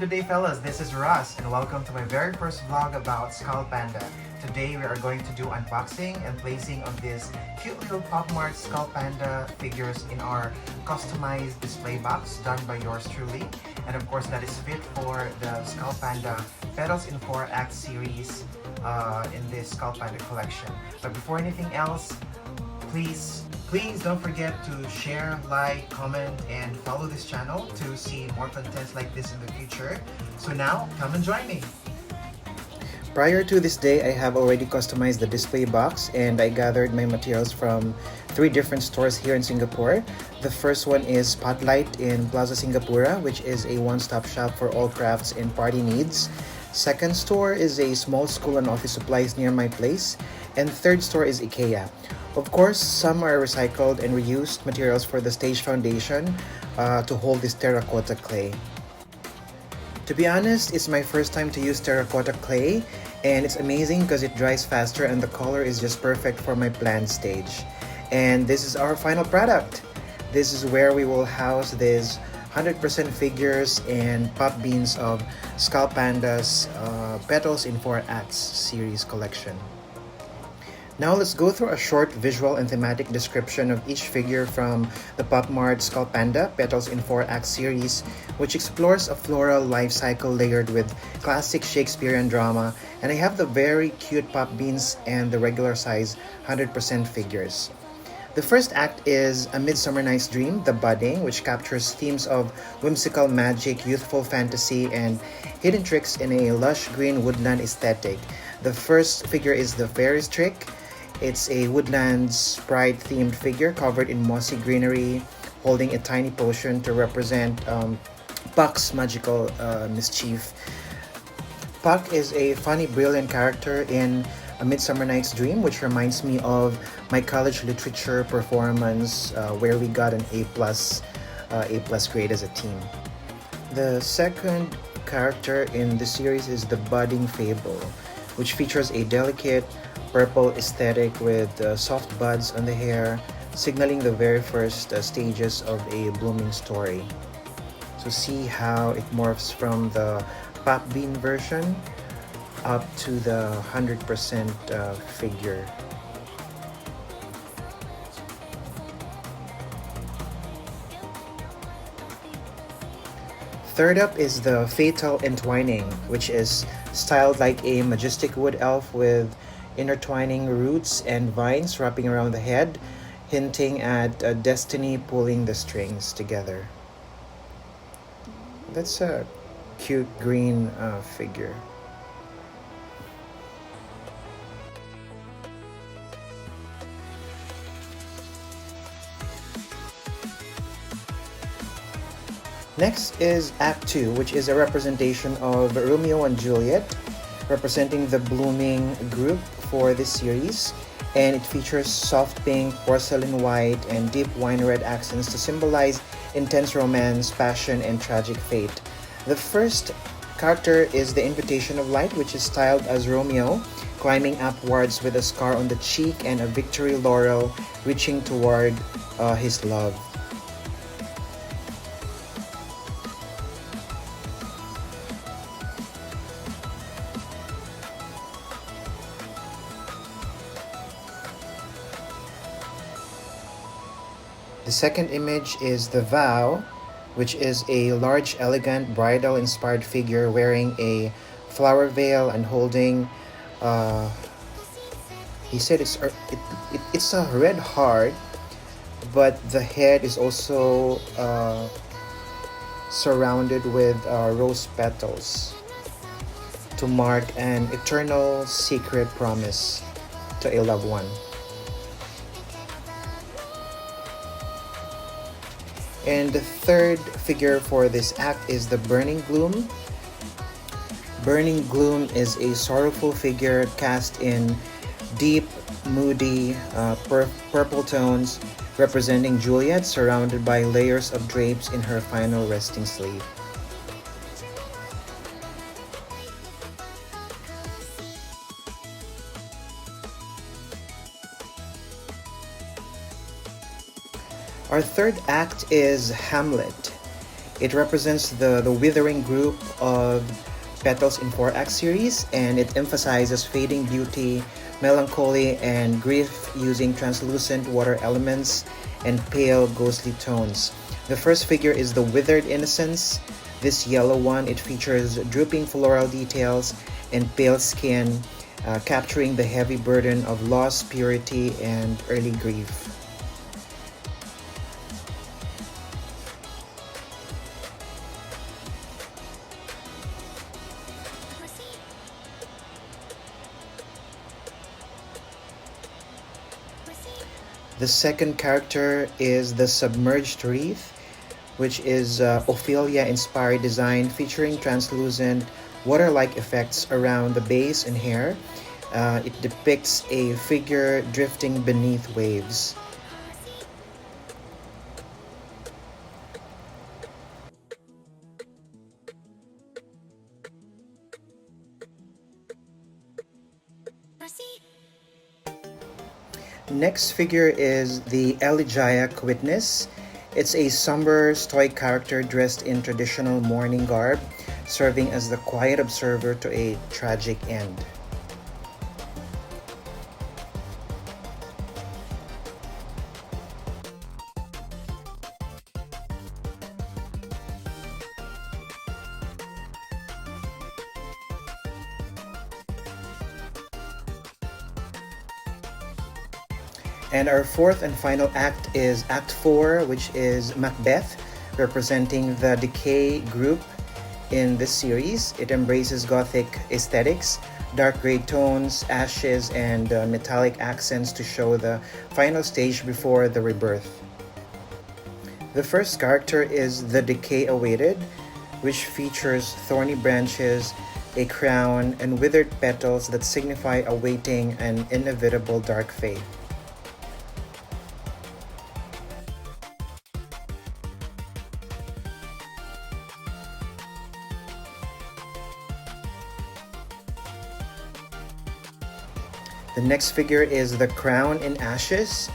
good day fellas, this is Russ and welcome to my very first vlog about Skullpanda. Today we are going to do unboxing and placing of these cute little popmart Skullpanda figures in our customized display box done by yours truly. And of course that is fit for the Skullpanda Petals in 4 Act series in this Skullpanda collection. But before anything else, Please don't forget to share, like, comment, and follow this channel to see more contents like this in the future. So now, come and join me! Prior to this day, I have already customized the display box and I gathered my materials from 3 different stores here in Singapore. The first one is Spotlight in Plaza Singapura, which is a one-stop shop for all crafts and party needs. Second store is a small school and office supplies near my place. And third store is IKEA. Of course, some are recycled and reused materials for the stage foundation to hold this terracotta clay. To be honest, it's my first time to use terracotta clay and it's amazing because it dries faster and the color is just perfect for my planned stage. And this is our final product. This is where we will house these 100% figures and pop beans of Skullpanda's Petals in 4 Acts series collection. Now let's go through a short visual and thematic description of each figure from the popmart Skullpanda Petals in 4 Act series, which explores a floral life cycle layered with classic Shakespearean drama, and I have the very cute pop beans and the regular size 100% figures. The first act is A Midsummer Night's Dream, The Budding, which captures themes of whimsical magic, youthful fantasy, and hidden tricks in a lush green woodland aesthetic. The first figure is the Fairies Trick. It's a woodland sprite-themed figure covered in mossy greenery, holding a tiny potion to represent Puck's magical mischief. Puck is a funny, brilliant character in A Midsummer Night's Dream, which reminds me of my college literature performance where we got an A+ grade as a team. The second character in the series is the Budding Fable, which features a delicate purple aesthetic with soft buds on the hair, signaling the very first stages of a blooming story. So see how it morphs from the pop bean version up to the 100% figure. Third up is the Fatal Entwining, which is styled like a majestic wood elf with intertwining roots and vines wrapping around the head, hinting at destiny pulling the strings together. That's a cute green figure. Next is Act 2, which is a representation of Romeo and Juliet, representing the blooming group for this series, and it features soft pink, porcelain white, and deep wine red accents to symbolize intense romance, passion, and tragic fate. The first character is the Invitation of Light, which is styled as Romeo, climbing upwards with a scar on the cheek and a victory laurel reaching toward his love. The second image is The Vow, which is a large, elegant, bridal-inspired figure wearing a flower veil and holding, he said it's a red heart, but the head is also surrounded with rose petals to mark an eternal secret promise to a loved one. And the third figure for this act is the Burning Gloom. Burning Gloom is a sorrowful figure cast in deep, moody, purple tones, representing Juliet surrounded by layers of drapes in her final resting sleep. Our third act is Hamlet. It represents the withering group of Petals in 4-act series, and it emphasizes fading beauty, melancholy, and grief using translucent water elements and pale ghostly tones. The first figure is the Withered Innocence. This yellow one, it features drooping floral details and pale skin, capturing the heavy burden of lost purity and early grief. The second character is the Submerged Wreath, which is Ophelia-inspired design featuring translucent water-like effects around the base and hair. It depicts a figure drifting beneath waves. Next figure is the Elegiac Witness. It's a somber, stoic character dressed in traditional mourning garb, serving as the quiet observer to a tragic end. And our fourth and final act is Act 4, which is Macbeth, representing the Decay group in this series. It embraces gothic aesthetics, dark gray tones, ashes, and metallic accents to show the final stage before the rebirth. The first character is the Decay Awaited, which features thorny branches, a crown, and withered petals that signify awaiting an inevitable dark fate. The next figure is the Crown in Ashes,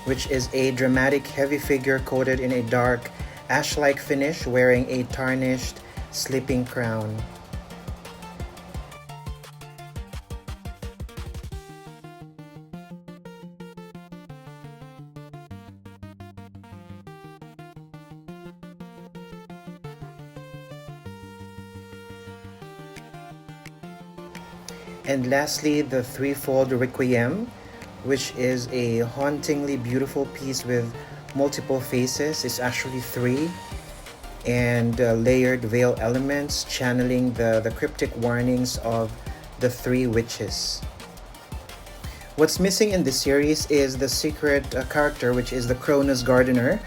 which is a dramatic heavy figure coated in a dark ash-like finish wearing a tarnished, sleeping crown. And lastly, the Threefold Requiem, which is a hauntingly beautiful piece with multiple faces. It's actually three, and layered veil elements channeling the cryptic warnings of the three witches. What's missing in this series is the secret character, which is the Cronus Gardener.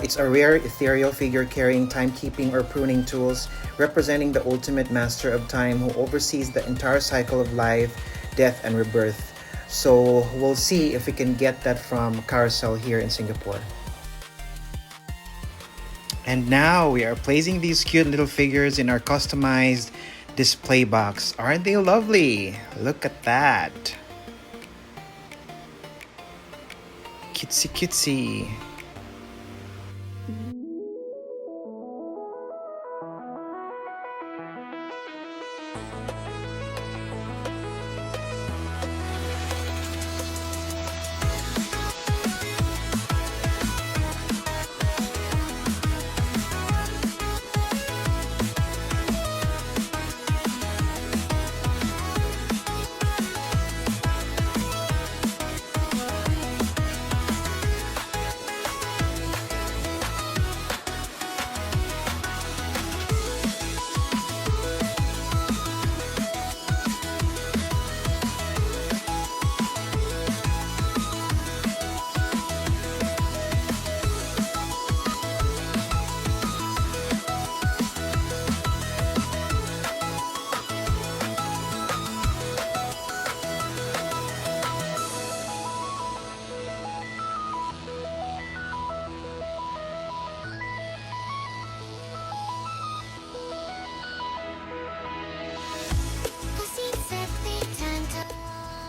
It's a rare ethereal figure carrying timekeeping or pruning tools, representing the ultimate master of time who oversees the entire cycle of life, death, and rebirth. So we'll see if we can get that from Carousel here in Singapore. And now we are placing these cute little figures in our customized display box. Aren't they lovely? Look at that. Cutesy cutesy.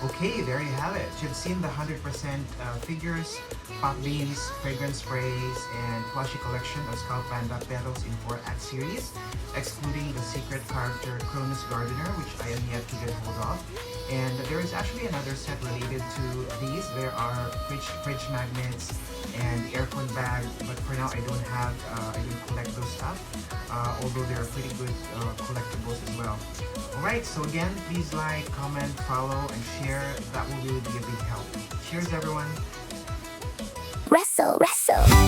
Okay, there you have it. You've seen the 100% figures pop beans, fragrance sprays, and plushie collection of Skullpanda Petals in 4-act series, excluding the secret character Cronus Gardener, which I am yet to get hold of. And there is actually another set related to these. There are fridge magnets and aircon bag, but for now I don't collect those stuff, although they are pretty good collectibles as well. Alright, so again, please like, comment, follow, and share. That will really be a big help. Cheers everyone! Wrestle, wrestle.